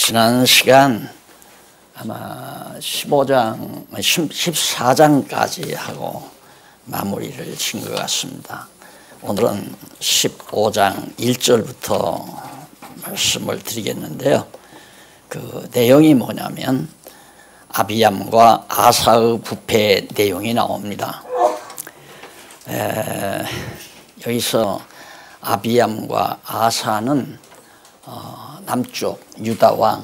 지난 시간 아마 15장, 14장까지 하고 마무리를 친 것 같습니다. 오늘은 15장 1절부터 말씀을 드리겠는데요. 그 내용이 뭐냐면 아비암과 아사의 부패 내용이 나옵니다. 여기서 아비암과 아사는 남쪽 유다 왕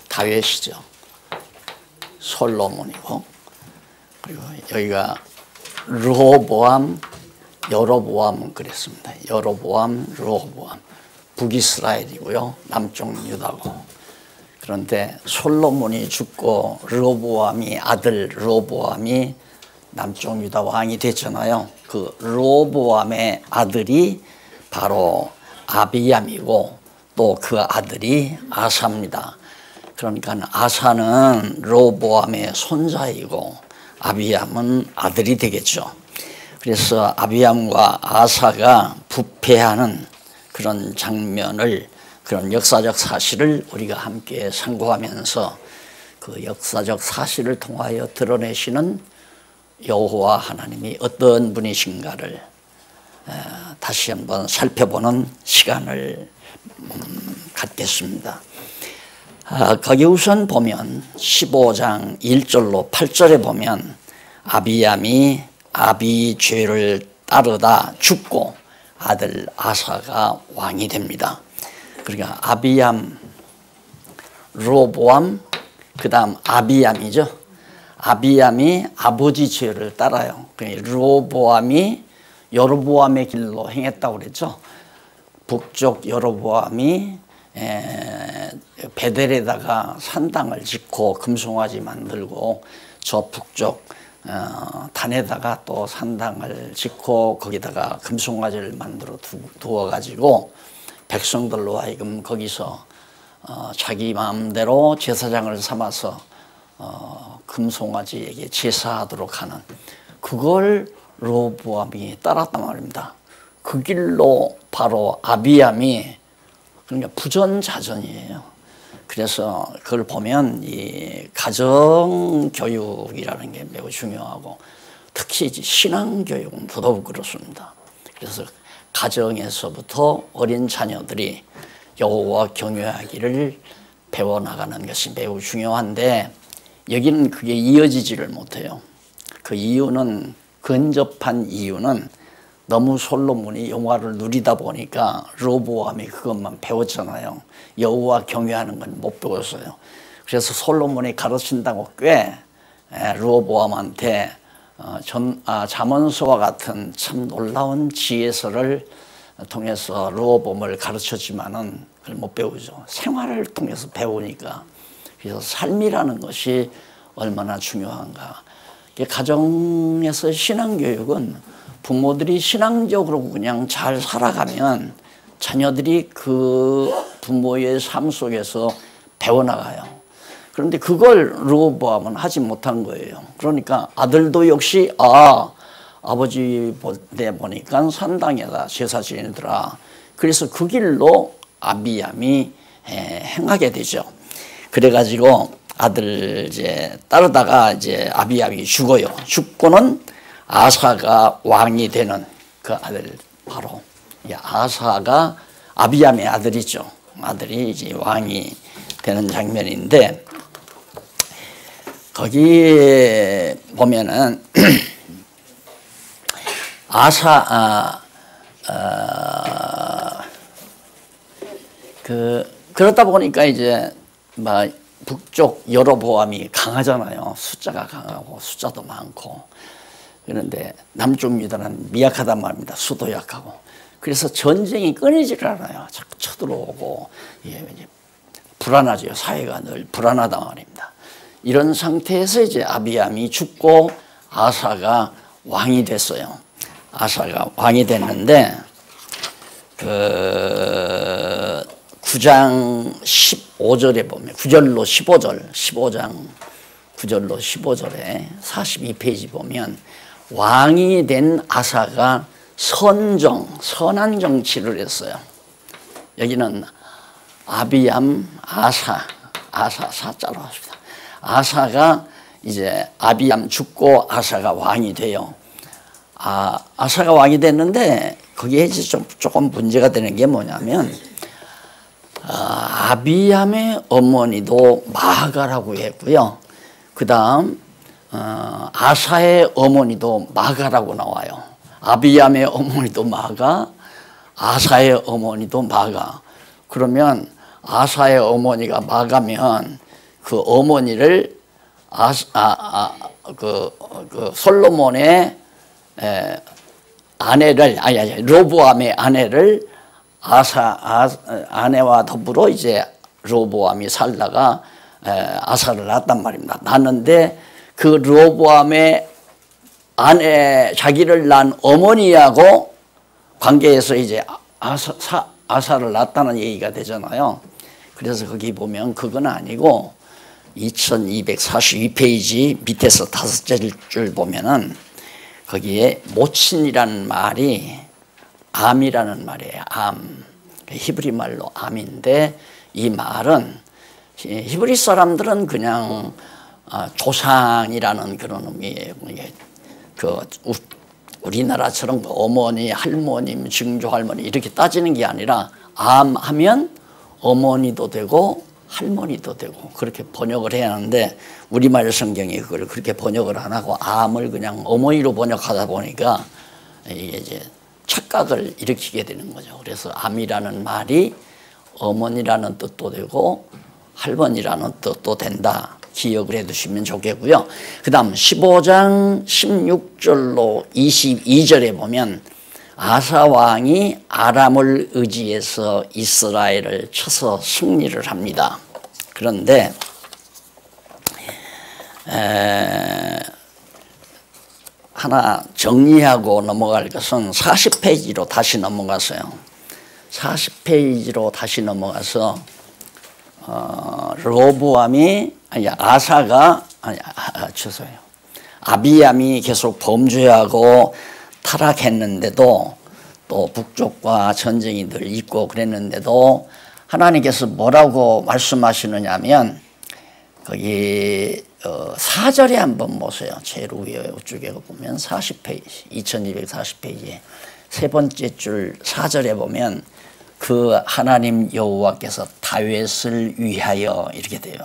다윗이죠. 솔로몬이고, 그리고 여기가 르호보암, 여로보암 그랬습니다. 여로보암, 르호보암. 북이스라엘이고요. 남쪽 유다고. 그런데 솔로몬이 죽고 르호보암이 아들 르호보암이 남쪽 유다 왕이 됐잖아요. 그 르호보암의 아들이 바로 아비암이고 또 그 아들이 아사입니다. 그러니까 아사는 르호보암의 손자이고 아비암은 아들이 되겠죠. 그래서 아비암과 아사가 부패하는 그런 장면을, 그런 역사적 사실을 우리가 함께 상고하면서 그 역사적 사실을 통하여 드러내시는 여호와 하나님이 어떤 분이신가를 다시 한번 살펴보는 시간을 갖겠습니다. 거기 우선 보면 15장 1절로 8절에 보면 아비암이 아비 죄를 따르다 죽고 아들 아사가 왕이 됩니다. 그러니까 아비암, 르호보암, 그 다음 아비암이죠. 아비암이 아버지 죄를 따라요. 르호보암이 여로보암의 길로 행했다고 그랬죠. 북쪽 여로보암이 베델에다가 산당을 짓고 금송아지 만들고, 저 북쪽 단에다가 또 산당을 짓고 거기다가 금송아지를 만들어 두어가지고 백성들로 하여금 거기서 자기 마음대로 제사장을 삼아서 금송아지에게 제사하도록 하는, 그걸 르호보암이 따랐단 말입니다. 그 길로 바로 아비암이, 그러니까 부전자전이에요. 그래서 그걸 보면 이 가정교육이라는 게 매우 중요하고, 특히 신앙교육은 더더욱 그렇습니다. 그래서 가정에서부터 어린 자녀들이 여호와 경외하기를 배워나가는 것이 매우 중요한데, 여기는 그게 이어지지를 못해요. 그 이유는, 근접한 이유는 너무 솔로몬이 영화를 누리다 보니까 르호보암이 그것만 배웠잖아요. 여호와 경외하는 건 못 배웠어요. 그래서 솔로몬이 가르친다고 꽤 르호보암한테 잠언서와 같은 참 놀라운 지혜서를 통해서 르호보암을 가르쳤지만은 그걸 못 배우죠. 생활을 통해서 배우니까. 그래서 삶이라는 것이 얼마나 중요한가. 가정에서 신앙교육은 부모들이 신앙적으로 그냥 잘 살아가면 자녀들이 그 부모의 삶 속에서 배워나가요. 그런데 그걸 르호보암은 하지 못한 거예요. 그러니까 아들도 역시 아버지 때 보니까 산당에다 제사 지내더라. 그래서 그 길로 아비암이 행하게 되죠. 그래가지고 아들 이제 따르다가 이제 아비암이 죽어요. 죽고는 아사가 왕이 되는 그 아들, 바로 아사가 아비암의 아들이죠. 아들이 이제 왕이 되는 장면인데, 거기 보면은 그러다 보니까 이제 막 북쪽 여로보암이 강하잖아요. 숫자가 강하고 숫자도 많고. 그런데 남쪽 유다는 미약하단 말입니다. 수도 약하고. 그래서 전쟁이 끊이질 않아요. 자꾸 쳐들어오고, 이제 불안하죠. 사회가 늘 불안하단 말입니다. 이런 상태에서 이제 아비암이 죽고 아사가 왕이 됐어요. 아사가 왕이 됐는데, 9장 15절에 보면, 9절로 15절, 15장 9절로 15절에 42페이지 보면 왕이 된 아사가 선한 정치를 했어요. 여기는 아비암, 아사 사자로 합시다. 아사가 이제 아비암 죽고 아사가 왕이 돼요. 아사가 왕이 됐는데 거기에 이제 조금 문제가 되는 게 뭐냐면 아비암의 어머니도 마가라고 했고요. 그 다음 아사의 어머니도 마가라고 나와요. 아비암의 어머니도 마가, 아사의 어머니도 마가. 그러면 아사의 어머니가 마가면 그 어머니를 솔로몬의 아내를 로보암의 아내를 아내와 더불어 이제 로보암이 살다가 아사를 낳았단 말입니다. 낳았는데 그 로보암의 자기를 낳은 어머니하고 관계에서 이제 아사를 낳았다는 얘기가 되잖아요. 그래서 거기 보면 그건 아니고 2242페이지 밑에서 5째 줄 보면은 거기에 모친이라는 말이 암이라는 말이에요. 암. 히브리 말로 암인데 이 말은 히브리 사람들은 그냥 조상이라는 그런 의미예요. 우리나라처럼 어머니, 할머니, 증조할머니 이렇게 따지는 게 아니라 암하면 어머니도 되고 할머니도 되고 그렇게 번역을 해야 하는데 우리말 성경이 그걸 그렇게 번역을 안 하고 암을 그냥 어머니로 번역하다 보니까 이게 이제 착각을 일으키게 되는 거죠. 그래서 암이라는 말이 어머니라는 뜻도 되고 할머니라는 뜻도 된다. 기억을 해 두시면 좋겠고요. 그 다음 15장 16절로 22절에 보면 아사왕이 아람을 의지해서 이스라엘을 쳐서 승리를 합니다. 그런데 하나 정리하고 넘어갈 것은 40페이지로 다시 넘어갔어요. 40페이지로 다시 넘어가서 죄송해요. 아비암이 계속 범죄하고 타락했는데도 또 북쪽과 전쟁이 늘 있고 그랬는데도 하나님께서 뭐라고 말씀하시느냐 하면 거기 4절에 한번 보세요. 제일 위에 우측에 보면 40페이지 2240페이지에 세 번째 줄 4절에 보면 그 하나님 여호와께서 다윗을 위하여 이렇게 돼요.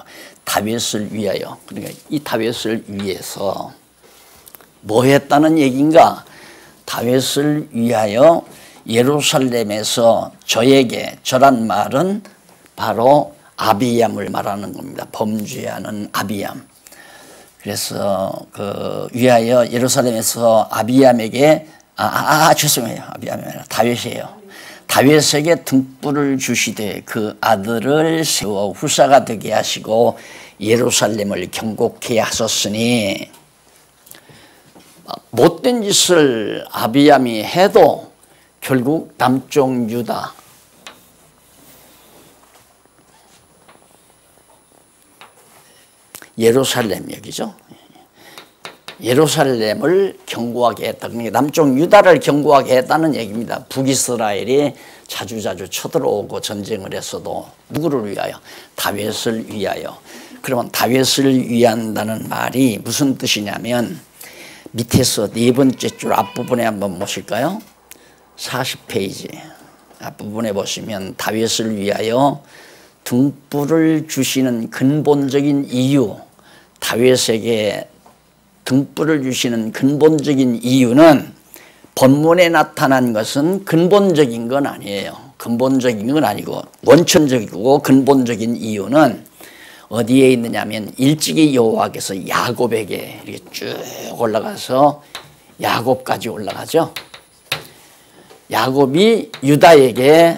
다윗을 위하여. 그러니까 이 다윗을 위해서 뭐 했다는 얘기인가? 다윗을 위하여 예루살렘에서 저란 말은 바로 아비암을 말하는 겁니다. 범죄하는 아비암. 그래서 그 위하여 예루살렘에서 아비암에게 죄송해요. 아비암이 아니라 다윗이에요. 다윗에게 등불을 주시되 그 아들을 세워 후사가 되게 하시고 예루살렘을 경고케 하셨으니 못된 짓을 아비암이 해도 결국 남쪽 유다 예루살렘 여기죠. 예루살렘을 경고하게 했다. 그러니까 남쪽 유다를 경고하게 했다는 얘기입니다. 북이스라엘이 자주자주 쳐들어오고 전쟁을 했어도 누구를 위하여? 다윗을 위하여. 그러면 다윗을 위한다는 말이 무슨 뜻이냐면 밑에서 네 번째 줄 앞부분에 한번 보실까요? 40페이지 앞부분에 보시면 다윗을 위하여 등불을 주시는 근본적인 이유, 다윗에게 등불을 주시는 근본적인 이유는 본문에 나타난 것은 근본적인 건 아니에요. 근본적인 건 아니고 원천적이고 근본적인 이유는 어디에 있느냐면 일찍이 여호와께서 야곱에게 이렇게 쭉 올라가서 야곱까지 올라가죠. 야곱이 유다에게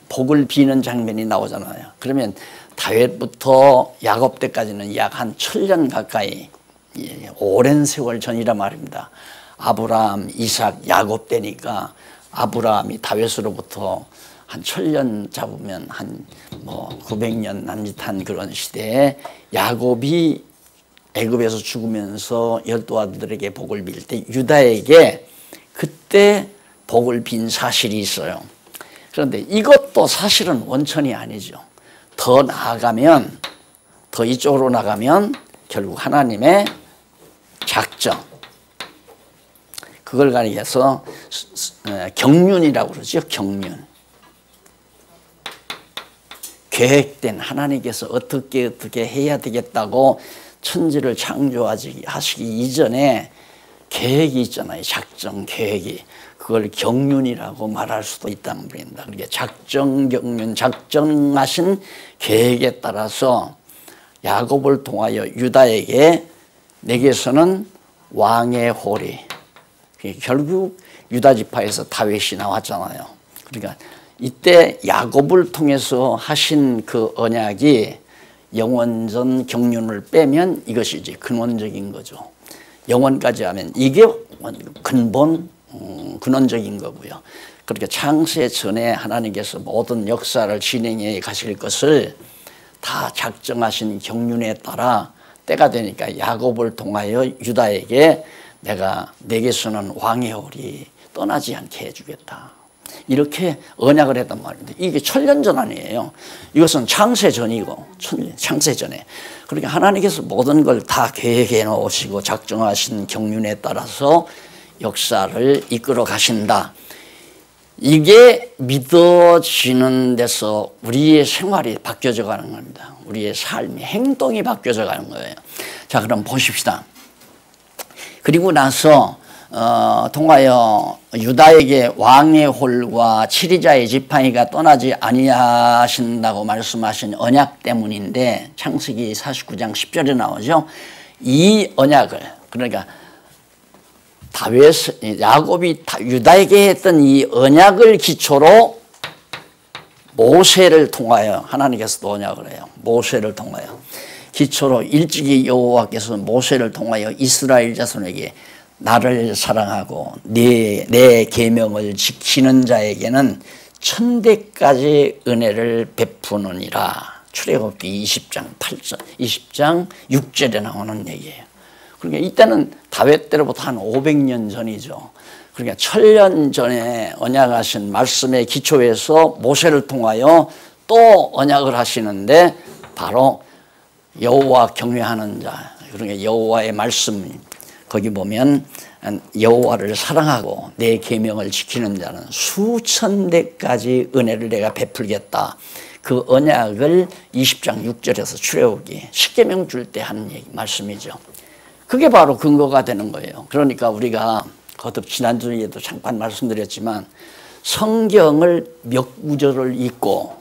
복을 비는 장면이 나오잖아요. 그러면 다윗부터 야곱 때까지는 약 한 1000년 가까이 오랜 세월 전이라 말입니다. 아브라함, 이삭, 야곱 때니까 아브라함이 다윗으로부터 한 1000년 잡으면 한 뭐 900년 남짓한 그런 시대에 야곱이 애굽에서 죽으면서 12아들에게 복을 빌 때 유다에게 그때 복을 빈 사실이 있어요. 그런데 이것도 사실은 원천이 아니죠. 더 나아가면, 더 이쪽으로 나가면 결국 하나님의 작정, 그걸 가리켜서 경륜이라고 그러죠. 경륜. 계획된, 하나님께서 어떻게 해야 되겠다고 천지를 창조하시기 이전에 계획이 있잖아요. 작정, 계획이. 그걸 경륜이라고 말할 수도 있다는 말입니다. 그러니까 작정, 경륜, 작정하신 계획에 따라서 야곱을 통하여 유다에게 내게서는 왕의 홀이, 결국 유다 지파에서 다윗이 나왔잖아요. 그러니까 이때 야곱을 통해서 하신 그 언약이 영원전 경륜을 빼면 이것이 이제 근원적인 거죠. 영원까지 하면 이게 근본, 근원적인 거고요. 그렇게 창세 전에 하나님께서 모든 역사를 진행해 가실 것을 다 작정하신 경륜에 따라 때가 되니까 야곱을 통하여 유다에게 내가 내게서는 왕의 홀이 떠나지 않게 해주겠다. 이렇게 언약을 했단 말입니다. 이게 1000년 전 아니에요. 이것은 창세 전이고, 창세 전에. 그러니까 하나님께서 모든 걸 다 계획해 놓으시고 작정하신 경륜에 따라서 역사를 이끌어 가신다. 이게 믿어지는 데서 우리의 생활이 바뀌어져 가는 겁니다. 우리의 삶이, 행동이 바뀌어져 가는 거예요. 자, 그럼 보십시다. 그리고 나서 통하여 유다에게 왕의 홀과 치리자의 지팡이가 떠나지 아니하신다고 말씀하신 언약 때문인데, 창세기 49장 10절에 나오죠. 이 언약을, 그러니까 야곱이 유다에게 했던 이 언약을 기초로 모세를 통하여 하나님께서도 언약을 해요. 모세를 통하여 기초로 일찍이 여호와께서 모세를 통하여 이스라엘 자손에게 나를 사랑하고 내 계명을 지키는 자에게는 1000대까지 은혜를 베푸느니라. 출애굽기 20장 8절, 20장 6절에 나오는 얘기예요. 그러니까 이때는 다윗 때로부터 한 500년 전이죠. 그러니까 1000년 전에 언약하신 말씀의 기초에서 모세를 통하여 또 언약을 하시는데, 바로 여호와 경외하는 자, 그러니까 여호와의 말씀, 거기 보면 여호와를 사랑하고 내 계명을 지키는 자는 수천 대까지 은혜를 내가 베풀겠다. 그 언약을 20장 6절에서 출애굽기 십계명 줄 때 하는 말씀이죠. 그게 바로 근거가 되는 거예요. 그러니까 우리가 거듭 지난주에도 잠깐 말씀드렸지만 성경을 몇 구절을 읽고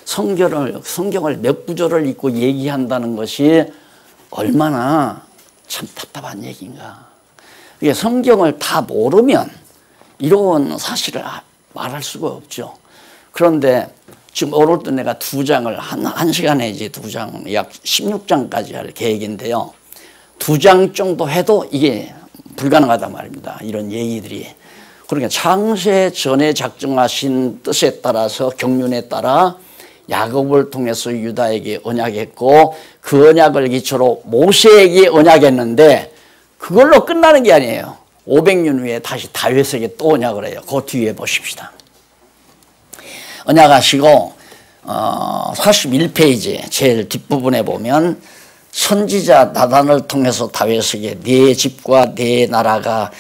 성경을 몇 구절을 읽고 얘기한다는 것이 얼마나 참 답답한 얘기인가. 이게 성경을 다 모르면 이런 사실을 말할 수가 없죠. 그런데 지금 오늘 또 내가 2장을 한 시간에 이제 2장 약 16장까지 할 계획인데요. 2장 정도 해도 이게 불가능하단 말입니다. 이런 얘기들이. 그러니까 창세 전에 작정하신 뜻에 따라서 경륜에 따라 야곱을 통해서 유다에게 언약했고, 그 언약을 기초로 모세에게 언약했는데 그걸로 끝나는 게 아니에요. 500년 후에 다시 다윗에게 또 언약을 해요. 그 뒤에 보십시다. 언약하시고 41페이지 제일 뒷부분에 보면 선지자 나단을 통해서 다윗에게 네 집과 네 나라가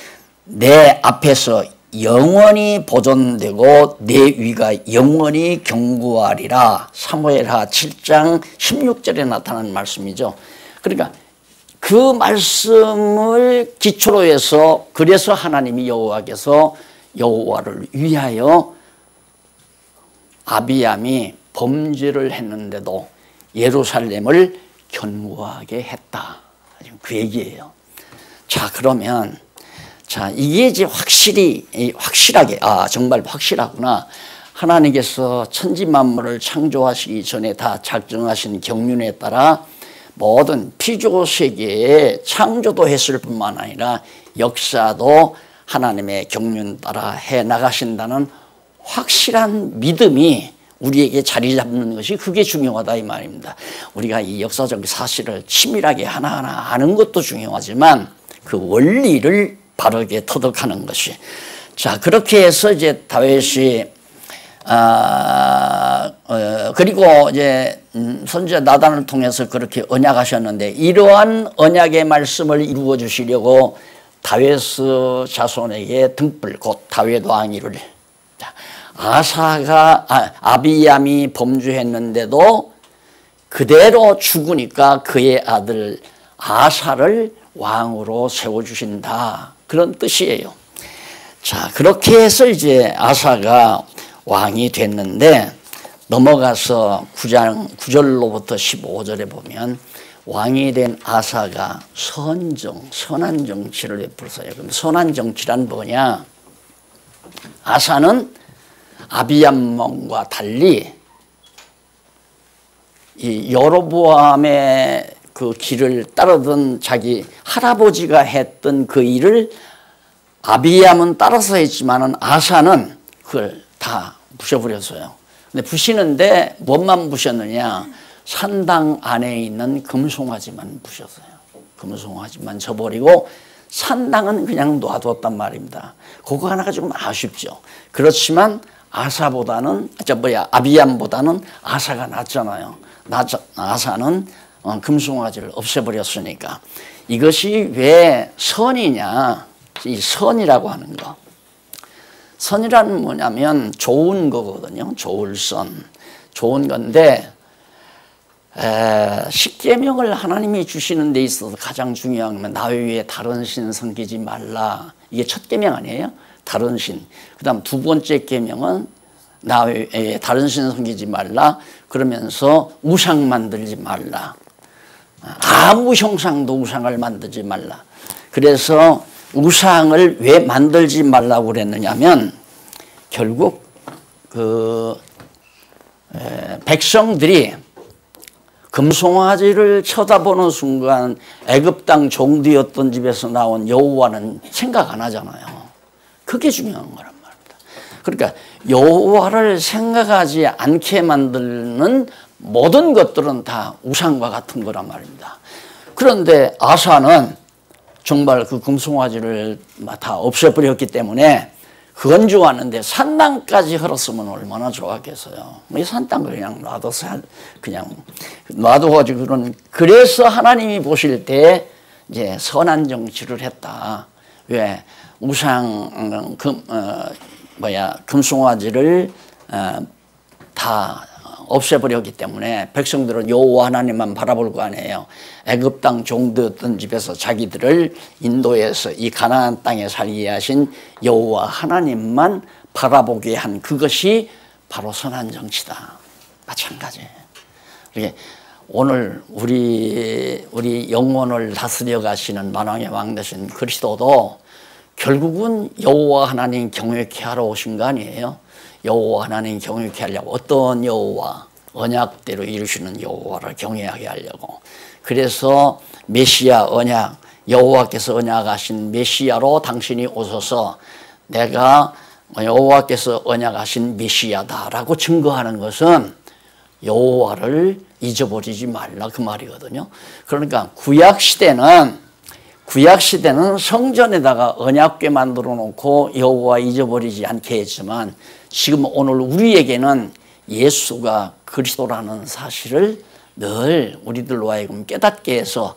내 앞에서 영원히 보존되고 내 위가 영원히 견고하리라. 사무엘하 7장 16절에 나타나는 말씀이죠. 그러니까 그 말씀을 기초로 해서, 그래서 하나님이 여호와께서 여호와를 위하여 아비암이 범죄를 했는데도 예루살렘을 견고하게 했다. 그 얘기예요. 자, 그러면 이게 이제 확실하게, 정말 확실하구나. 하나님께서 천지 만물을 창조하시기 전에 다 작정하신 경륜에 따라 모든 피조 세계에 창조도 했을 뿐만 아니라 역사도 하나님의 경륜 따라 해 나가신다는 확실한 믿음이 우리에게 자리 잡는 것이 그게 중요하다 이 말입니다. 우리가 이 역사적 사실을 치밀하게 하나하나 아는 것도 중요하지만 그 원리를 바르게 터득하는 것이. 자, 그렇게 해서 이제 다윗이 그리고 이제 선지자 나단을 통해서 그렇게 언약하셨는데 이러한 언약의 말씀을 이루어 주시려고 다윗 자손에게 등불 곧 다윗 왕 이루리. 아사가 아비얌이 범죄했는데도 그대로 죽으니까 그의 아들 아사를 왕으로 세워주신다. 그런 뜻이에요. 자, 그렇게 해서 이제 아사가 왕이 됐는데 넘어가서 9절로부터 15절에 보면 왕이 된 아사가 선한 정치를 베풀었어요. 그럼 선한 정치란 뭐냐? 아사는 아비얌 왕과 달리 이 여로보암의 그 길을 따르던 자기 할아버지가 했던 그 일을 아비얌은 따라서 했지만은 아사는 그걸 다 부셔버렸어요. 근데 부시는데 뭐만 부셨느냐? 산당 안에 있는 금송아지만 부셨어요. 금송아지만 져버리고 산당은 그냥 놔뒀단 말입니다. 그거 하나가 조금 아쉽죠. 그렇지만 아비얌보다는 아사가 낫잖아요. 아사는 금송아지를 없애버렸으니까. 이것이 왜 선이냐? 이 선이라고 하는 거. 선이라는 뭐냐면 좋은 거거든요. 좋을 선. 좋은 건데 십계명을 하나님이 주시는 데 있어서 가장 중요한 건 나 외에 다른 신 섬기지 말라. 이게 첫 계명 아니에요? 다른 신. 그 다음 두 번째 계명은 나 외에 다른 신 섬기지 말라. 그러면서 우상 만들지 말라. 아무 형상도 우상을 만들지 말라. 그래서 우상을 왜 만들지 말라고 그랬느냐면 결국 그 백성들이 금송아지를 쳐다보는 순간 애굽 땅 종되었던 집에서 나온 여호와는 생각 안 하잖아요. 그게 중요한 거란 말입니다. 그러니까 여호와를 생각하지 않게 만드는 모든 것들은 다 우상과 같은 거란 말입니다. 그런데 아사는 정말 그 금송아지를 다 없애버렸기 때문에 그건 좋았는데 산당까지 흘렀으면 얼마나 좋았겠어요. 이 산당을 그냥 놔둬가지고 그래서 하나님이 보실 때 이제 선한 정치를 했다. 왜 금송아지를 다 없애버렸기 때문에 백성들은 여호와 하나님만 바라볼 거 아니에요. 애굽 땅 종되었던 집에서 자기들을 인도해서 이 가나안 땅에 살게 하신 여호와 하나님만 바라보게 한 그것이 바로 선한 정치다. 마찬가지예요. 오늘 우리 영혼을 다스려 가시는 만왕의 왕 되신 그리스도도 결국은 여호와 하나님 경외케 하러 오신 거 아니에요? 여호와 하나님 경외케 하려고 어떤 여호와? 언약대로 이루시는 여호와를 경외하게 하려고. 그래서 메시아 언약, 여호와께서 언약하신 메시아로 당신이 오셔서 내가 여호와께서 언약하신 메시아다라고 증거하는 것은 여호와를 잊어버리지 말라 그 말이거든요. 그러니까 구약 시대는 성전에다가 언약궤 만들어 놓고 여호와 잊어버리지 않게 했지만 지금 오늘 우리에게는 예수가 그리스도라는 사실을 늘 우리들로 하여금 깨닫게 해서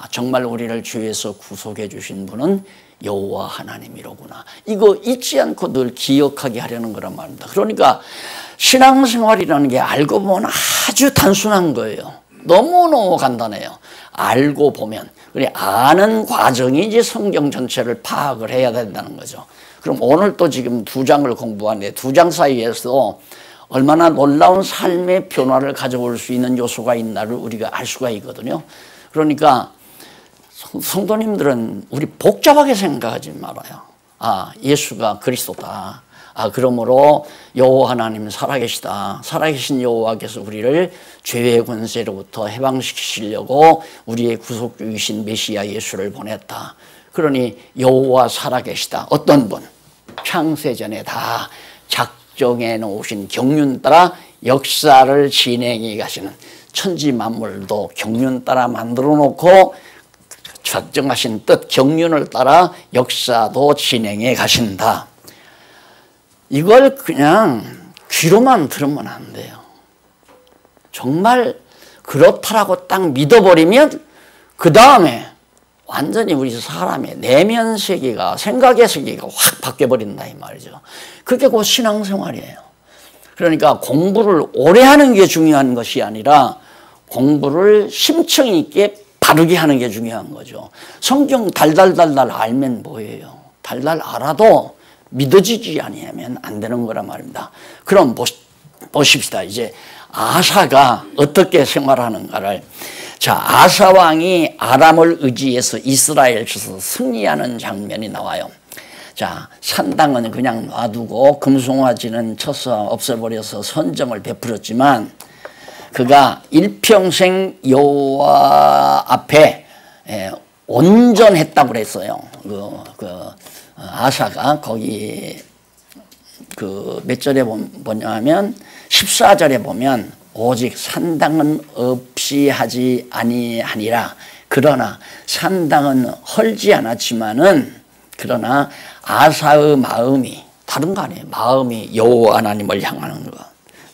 정말 우리를 죄에서 구속해 주신 분은 여호와 하나님이로구나. 이거 잊지 않고 늘 기억하게 하려는 거란 말입니다. 그러니까 신앙생활이라는 게 알고 보면 아주 단순한 거예요. 너무너무 간단해요. 알고 보면. 그래 아는 과정이 이제 성경 전체를 파악을 해야 된다는 거죠. 그럼 오늘 또 지금 2장을 공부하는데 2장 사이에서 얼마나 놀라운 삶의 변화를 가져올 수 있는 요소가 있나를 우리가 알 수가 있거든요. 그러니까 성도님들은 우리 복잡하게 생각하지 말아요. 예수가 그리스도다. 그러므로 여호와 하나님 살아계시다. 살아계신 여호와께서 우리를 죄의 권세로부터 해방시키시려고 우리의 구속주이신 메시아 예수를 보냈다. 그러니 여호와 살아계시다. 어떤 분? 창세전에 다 작정해 놓으신 경륜 따라 역사를 진행해 가시는, 천지 만물도 경륜 따라 만들어 놓고 작정하신 뜻 경륜을 따라 역사도 진행해 가신다. 이걸 그냥 귀로만 들으면 안 돼요. 정말 그렇다라고 딱 믿어버리면 그 다음에 완전히 우리 사람의 내면 세계가, 생각의 세계가 확 바뀌어버린다 이 말이죠. 그게 곧 신앙생활이에요. 그러니까 공부를 오래 하는 게 중요한 것이 아니라 공부를 심층 있게 바르게 하는 게 중요한 거죠. 성경 달달달달 알면 뭐예요? 달달 알아도 믿어지지 아니하면 안 되는 거란 말입니다. 그럼 보십시다. 이제 아사가 어떻게 생활하는가를. 자, 아사 왕이 아람을 의지해서 이스라엘 쳐서 승리하는 장면이 나와요. 자, 산당은 그냥 놔두고 금송아지는 쳐서 없애버려서 선정을 베풀었지만 그가 일평생 여호와 앞에 온전했다고 그랬어요. 아사가 거기 몇 절에 보냐면 14절에 보면 오직 산당은 없이 하지 아니하니라. 그러나 산당은 헐지 않았지만은 그러나 아사의 마음이 다른 거 아니에요. 마음이 여호와 하나님을 향하는 거.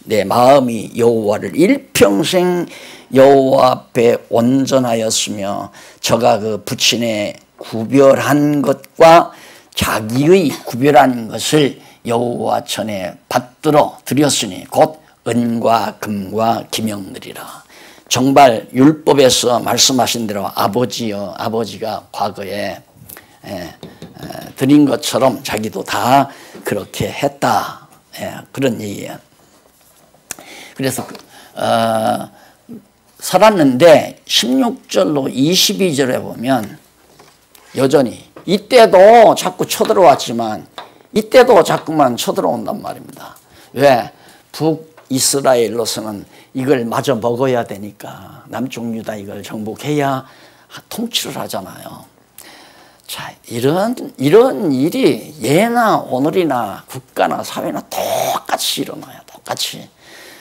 내 마음이 여호와를 일평생 여호와 앞에 온전하였으며 저가 그 부친의 구별한 것과 자기의 구별한 것을 여호와 전에 받들어 드렸으니 곧 은과 금과 기명들이라. 정말 율법에서 말씀하신 대로 아버지가 과거에 드린 것처럼 자기도 다 그렇게 했다. 그런 얘기예요. 그래서 살았는데 16절로 22절에 보면 여전히 이때도 자꾸 쳐들어왔지만 이때도 자꾸만 쳐들어온단 말입니다. 왜? 북이스라엘로서는 이걸 마저 먹어야 되니까 남쪽 유다 이걸 정복해야 통치를 하잖아요. 자, 이런 일이 예나 오늘이나 국가나 사회나 똑같이 일어나요. 똑같이.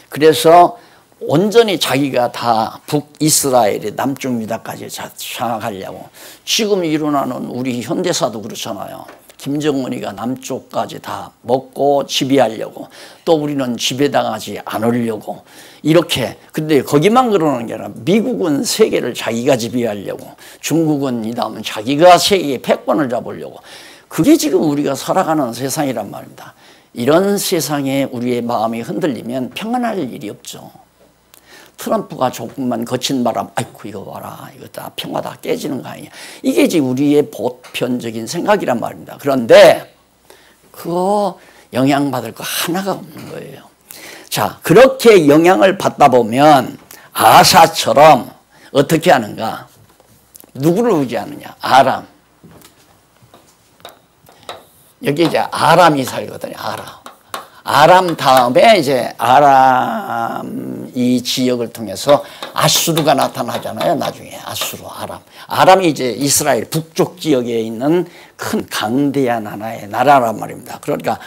그래서 온전히 자기가 다 북이스라엘의 남쪽 유다까지 장악하려고 지금 일어나는 우리 현대사도 그렇잖아요. 김정은이가 남쪽까지 다 먹고 지배하려고, 또 우리는 지배당하지 않으려고 이렇게. 근데 거기만 그러는 게 아니라 미국은 세계를 자기가 지배하려고, 중국은 이 다음은 자기가 세계의 패권을 잡으려고. 그게 지금 우리가 살아가는 세상이란 말입니다. 이런 세상에 우리의 마음이 흔들리면 평안할 일이 없죠. 트럼프가 조금만 거친 바람, 아이고 이거 봐라, 이거 다 평화 다 깨지는 거 아니냐. 이게 지금 우리의 보편적인 생각이란 말입니다. 그런데 그거 영향받을 거 하나가 없는 거예요. 자, 그렇게 영향을 받다 보면 아사처럼 어떻게 하는가? 누구를 의지하느냐? 아람. 여기 이제 아람이 살거든요. 아람 다음에 이제 아람 이 지역을 통해서 아수르가 나타나잖아요. 나중에 아람이 이제 이스라엘 북쪽 지역에 있는 큰 강대한 하나의 나라란 말입니다. 그러니까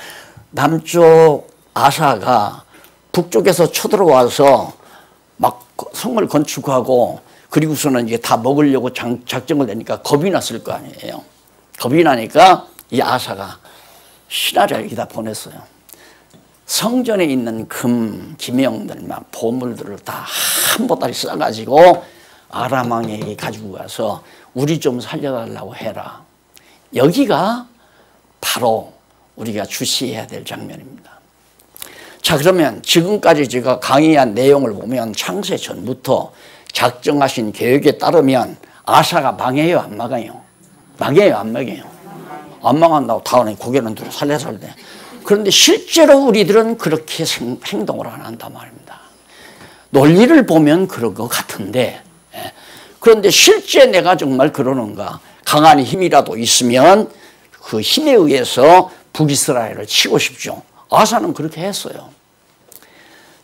남쪽 아사가 북쪽에서 쳐들어와서 막 성을 건축하고 그리고서는 이게 다 먹으려고 작정을 내니까 겁이 났을 거 아니에요. 겁이 나니까 이 아사가 신하를 여기다 보냈어요. 성전에 있는 금, 기명들, 막 보물들을 다 한 보따리 싸가지고 아람 왕에게 가지고 가서 우리 좀 살려달라고 해라. 여기가 바로 우리가 주시해야 될 장면입니다. 자, 그러면 지금까지 제가 강의한 내용을 보면 창세 전부터 작정하신 계획에 따르면 아사가 망해요, 안 망해요? 망해요, 안 망해요? 안 망한다고 다음에 고개는 들어 살려살래. 그런데 실제로 우리들은 그렇게 행동을 안 한단 말입니다. 논리를 보면 그런 것 같은데, 그런데 실제 내가 정말 그러는가? 강한 힘이라도 있으면 그 힘에 의해서 북이스라엘을 치고 싶죠. 아사는 그렇게 했어요.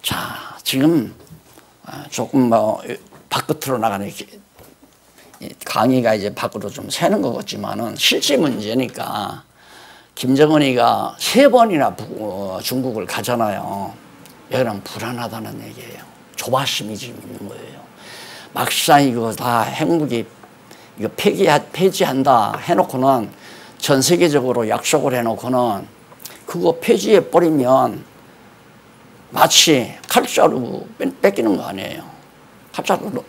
자, 지금 조금 바깥으로 나가는 강의가 이제 밖으로 좀 새는 것 같지만은 실제 문제니까 김정은이가 3번이나 중국을 가잖아요. 여기는 불안하다는 얘기예요. 조바심이 지금 있는 거예요. 막상 이거 다 핵무기 이거 폐지한다 해놓고는 전 세계적으로 약속을 해놓고는 그거 폐지해 버리면 마치 칼자루 뺏기는 거 아니에요. 칼자루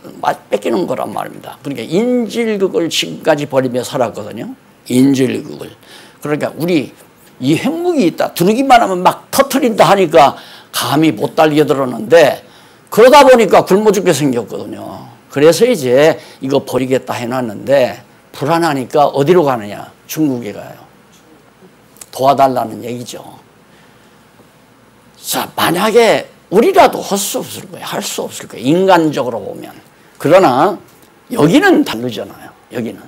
뺏기는 거란 말입니다. 그러니까 인질극을 지금까지 벌이며 살았거든요. 인질극을. 그러니까 우리 이 핵무기 있다 두르기만 하면 막 터트린다 하니까 감히 못 달겨들었는데 그러다 보니까 굶어 죽게 생겼거든요. 그래서 이제 이거 버리겠다 해놨는데 불안하니까 어디로 가느냐? 중국에 가요. 도와달라는 얘기죠. 자, 만약에 우리라도 할 수 없을 거예요. 할 수 없을 거예요. 인간적으로 보면. 그러나 여기는 다르잖아요. 여기는.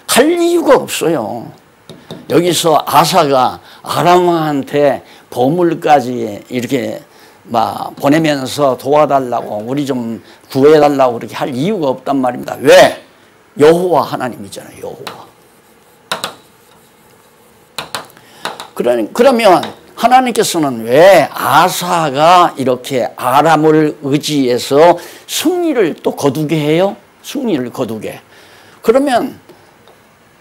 갈 이유가 없어요. 여기서 아사가 아람왕한테 보물까지 이렇게 막 보내면서 도와달라고 우리 좀 구해달라고 그렇게 할 이유가 없단 말입니다. 왜? 여호와 하나님이잖아요. 여호와. 그러면 하나님께서는 왜 아사가 이렇게 아람을 의지해서 승리를 또 거두게 해요? 승리를 거두게. 그러면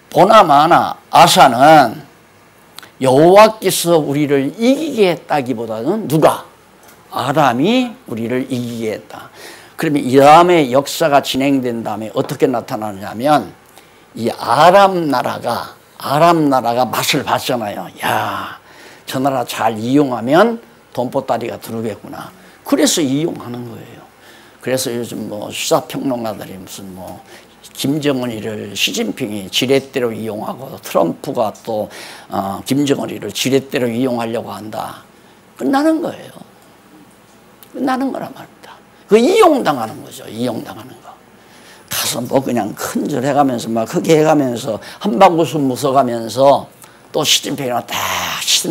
보나마나 아사는 여호와께서 우리를 이기게 했다기보다는 누가? 아람이 우리를 이기게 했다. 그러면 이 다음에 역사가 진행된 다음에 어떻게 나타나냐면 이 아람 나라가 맛을 봤잖아요. 야, 저 나라 잘 이용하면 돈보따리가 들어오겠구나. 그래서 이용하는 거예요. 그래서 요즘 뭐 시사평론가들이 무슨 뭐 김정은이를 시진핑이 지렛대로 이용하고 트럼프가 또 김정은이를 지렛대로 이용하려고 한다. 끝나는 거예요. 끝나는 거란 말입니다. 그 이용당하는 거죠. 이용당하는 거. 가서 뭐 그냥 큰절 해가면서 막 크게 해가면서 한방구순 웃어가면서 또 시진핑이랑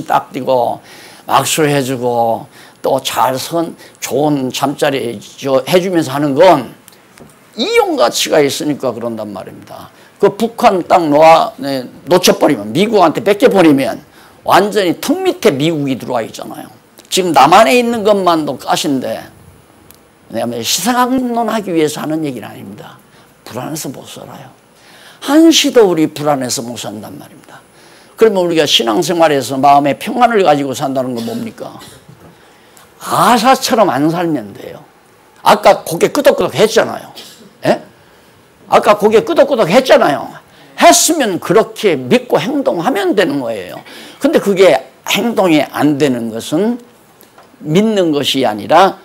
딱 띄고 막수를 해주고 또 좋은 잠자리 해주면서 하는 건 이용 가치가 있으니까 그런단 말입니다. 그 북한 딱 놓쳐버리면 미국한테 뺏겨버리면 완전히 턱 밑에 미국이 들어와 있잖아요. 지금 남한에 있는 것만도 가시인데 왜냐하면 시상론하기 위해서 하는 얘기는 아닙니다. 불안해서 못 살아요. 한시도 우리 불안해서 못 산단 말입니다. 그러면 우리가 신앙생활에서 마음의 평안을 가지고 산다는 건 뭡니까? 아사처럼 안 살면 돼요. 아까 고개 끄덕끄덕 했잖아요. 예? 아까 고개 끄덕끄덕 했잖아요. 했으면 그렇게 믿고 행동하면 되는 거예요. 근데 그게 행동이 안 되는 것은 믿는 것이 아니라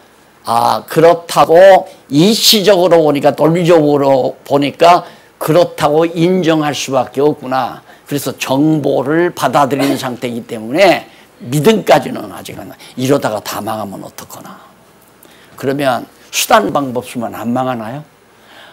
그렇다고 이치적으로 보니까 논리적으로 보니까 그렇다고 인정할 수밖에 없구나. 그래서 정보를 받아들이는 상태이기 때문에 믿음까지는 아직은 이러다가 다 망하면 어떡하나. 그러면 수단 방법 쓰면 안 망하나요?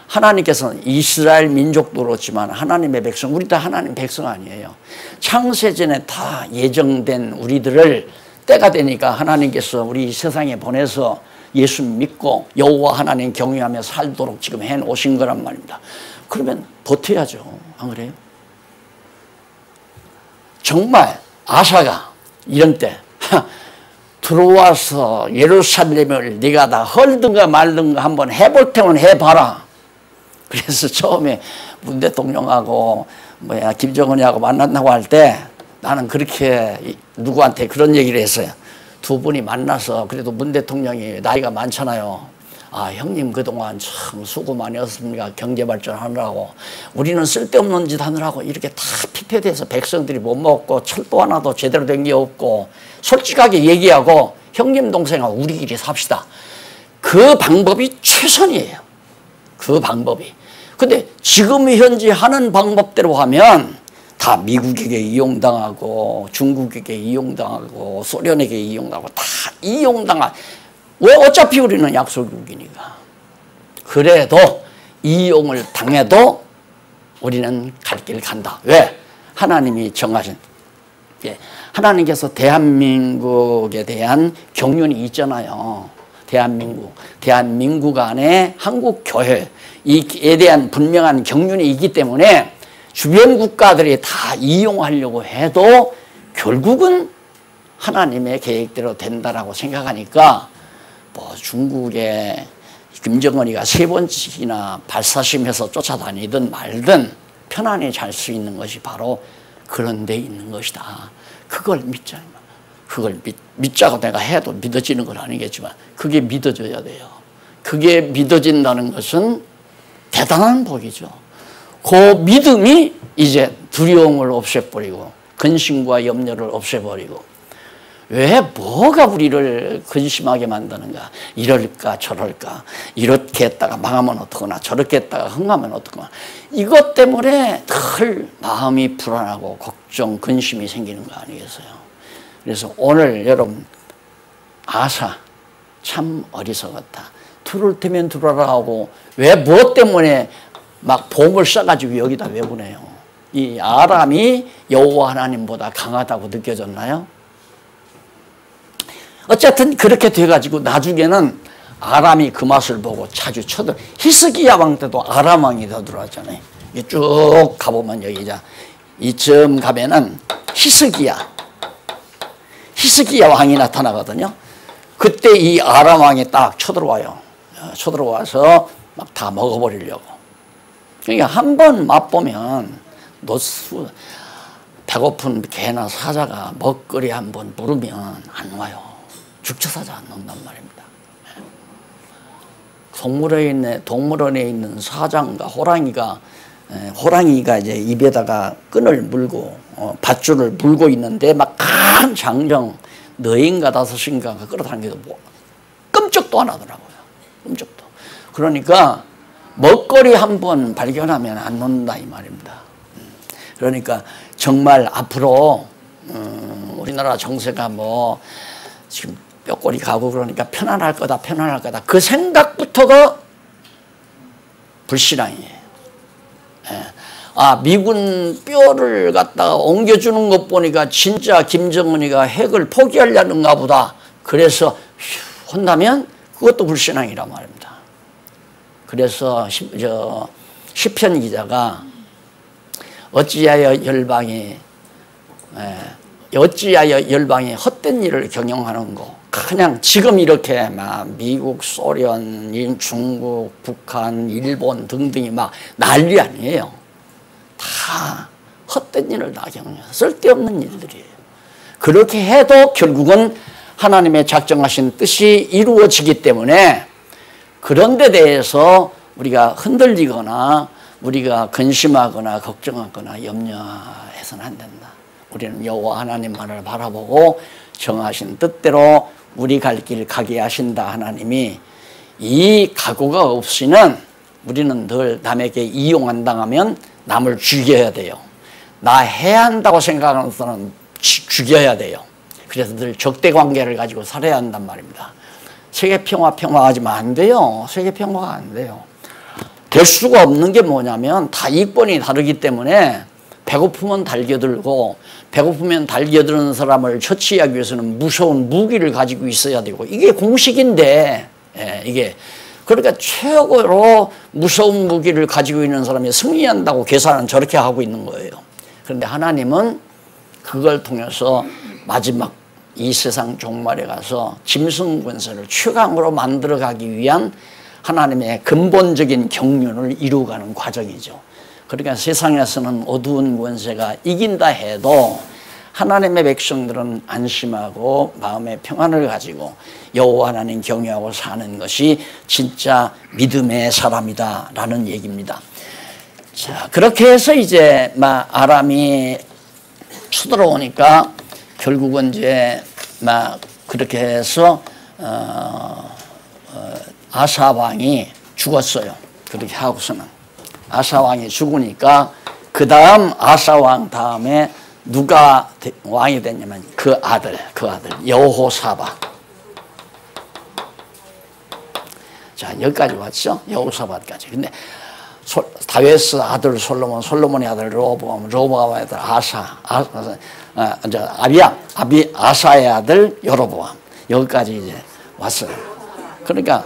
하나님께서는 이스라엘 민족도 그렇지만 하나님의 백성, 우리 다 하나님 백성 아니에요. 창세전에 다 예정된 우리들을 때가 되니까 하나님께서 우리 세상에 보내서 예수 믿고 여호와 하나님 경외하며 살도록 지금 해놓으신 거란 말입니다. 그러면 버텨야죠. 안 그래요? 정말 아사가 이런 때 들어와서 예루살렘을 네가 다 헐든가 말든가 한번 해볼 테면 해봐라. 그래서 처음에 문 대통령하고 김정은이하고 만난다고 할 때 나는 그렇게 누구한테 그런 얘기를 했어요. 두 분이 만나서 그래도 문 대통령이 나이가 많잖아요. 형님 그동안 참 수고 많이 했습니다. 경제 발전하느라고. 우리는 쓸데없는 짓 하느라고 이렇게 다 피폐돼서 백성들이 못 먹고 철도 하나도 제대로 된 게 없고 솔직하게 얘기하고 형님 동생하고 우리끼리 삽시다. 그 방법이 최선이에요. 그 방법이. 근데 지금 현재 하는 방법대로 하면 다 미국에게 이용당하고 중국에게 이용당하고 소련에게 이용당하고 다 왜 어차피 우리는 약소국이니까. 그래도 이용을 당해도 우리는 갈 길 간다. 왜? 하나님이 정하신. 하나님께서 대한민국에 대한 경륜이 있잖아요. 대한민국 안에 한국교회 이에 대한 분명한 경륜이 있기 때문에 주변 국가들이 다 이용하려고 해도 결국은 하나님의 계획대로 된다라고 생각하니까 뭐 중국의 김정은이가 3번씩이나 발사심해서 쫓아다니든 말든 편안히 잘 수 있는 것이 바로 그런 데 있는 것이다. 그걸 믿자. 그걸 믿자고 내가 해도 믿어지는 건 아니겠지만 그게 믿어져야 돼요. 그게 믿어진다는 것은 대단한 복이죠. 그 믿음이 이제 두려움을 없애버리고 근심과 염려를 없애버리고 왜 뭐가 우리를 근심하게 만드는가? 이럴까 저럴까? 이렇게 했다가 망하면 어떡하나? 저렇게 했다가 흥하면 어떡하나? 이것 때문에 늘 마음이 불안하고 걱정, 근심이 생기는 거 아니겠어요? 그래서 오늘 여러분 아사 참 어리석었다. 들을 테면 들어라 하고 왜 뭐 때문에 막 보험을 써가지고 여기다 왜 보내요? 이 아람이 여호와 하나님보다 강하다고 느껴졌나요? 어쨌든 그렇게 돼가지고 나중에는 아람이 그 맛을 보고 자주 쳐들. 히스기야 왕 때도 아람 왕이 더 들어왔잖아요. 쭉 가보면 여기 이쯤 가면은 히스기야 왕이 나타나거든요. 그때 이 아람 왕이 딱 쳐들어와요. 쳐들어와서 막 다 먹어버리려고. 그러니까 한번 맛보면 배고픈 개나 사자가 먹거리 한번 물으면 안 와요. 죽쳐사자 안 논단 말입니다. 동물원에 있는 사자인가 호랑이가 이제 입에다가 끈을 물고 밧줄을 물고 있는데 막 큰 장정 4인가 5인가 끌어당겨도 뭐 끔찍도 안 하더라고요. 끔찍도. 그러니까 먹거리 한번 발견하면 안 놓는다 이 말입니다. 그러니까 정말 앞으로 우리나라 정세가 뭐 지금 뼈골이 가고 그러니까 편안할 거다 그 생각부터가 불신앙이에요. 예. 아 미군 뼈를 갖다가 옮겨주는 것 보니까 진짜 김정은이가 핵을 포기하려는가 보다. 그래서 혼나면 그것도 불신앙이란 말입니다. 그래서 시편 기자가 어찌하여 열방이 헛된 일을 경영하는고. 그냥 지금 이렇게 막 미국, 소련, 중국, 북한, 일본 등등이 막 난리 아니에요. 다 헛된 일을 다 경영해요. 쓸데없는 일들이에요. 그렇게 해도 결국은 하나님의 작정하신 뜻이 이루어지기 때문에 그런 데 대해서 우리가 흔들리거나 우리가 근심하거나 걱정하거나 염려해서는 안 된다. 우리는 여호와 하나님만을 바라보고 정하신 뜻대로 우리 갈 길 가게 하신다. 하나님이 이 각오가 없이는 우리는 늘 남에게 이용당하면 남을 죽여야 돼요. 나 해야 한다고 생각하는 사람은 죽여야 돼요. 그래서 늘 적대관계를 가지고 살아야 한단 말입니다. 세계평화하지만 안 돼요. 세계평화가 안 돼요. 될 수가 없는 게 뭐냐면 다 이권이 다르기 때문에 배고프면 달겨들고 배고프면 달겨드는 사람을 처치하기 위해서는 무서운 무기를 가지고 있어야 되고 이게 공식인데 이게 그러니까 최고로 무서운 무기를 가지고 있는 사람이 승리한다고 계산은 저렇게 하고 있는 거예요. 그런데 하나님은 그걸 통해서 마지막 이 세상 종말에 가서 짐승 권세를 최강으로 만들어가기 위한 하나님의 근본적인 경륜을 이루어가는 과정이죠. 그러니까 세상에서는 어두운 권세가 이긴다 해도 하나님의 백성들은 안심하고 마음의 평안을 가지고 여호와 하나님 경외하고 사는 것이 진짜 믿음의 사람이다 라는 얘기입니다. 자, 그렇게 해서 이제 막 아람이 쳐들어오니까 결국은 이제 막 그렇게 해서 아사 왕이 죽었어요. 그렇게 하고서는 아사 왕이 죽으니까 그 다음 아사 왕 다음에 누가 왕이 됐냐면 그 아들 여호사밧. 자, 여기까지 왔죠. 여호사밧까지. 근데 다윗의 아들 솔로몬의 아들 로보암의 아들 아사의 아들 여로보암. 여기까지 이제 왔어요. 그러니까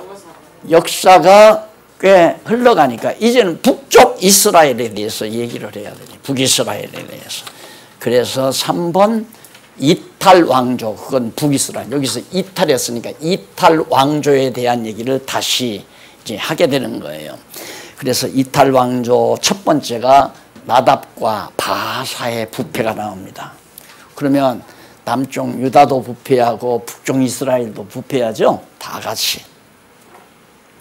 역사가 꽤 흘러가니까 이제는 북쪽 이스라엘에 대해서 얘기를 해야 되지. 북이스라엘에 대해서. 그래서 3번 이탈 왕조, 그건 북이스라엘. 여기서 이탈했으니까 이탈 왕조에 대한 얘기를 다시 이제 하게 되는 거예요. 그래서 이탈 왕조 첫 번째가 나답과 바사의 부패가 나옵니다. 그러면 남쪽 유다도 부패하고 북쪽 이스라엘도 부패하죠. 다 같이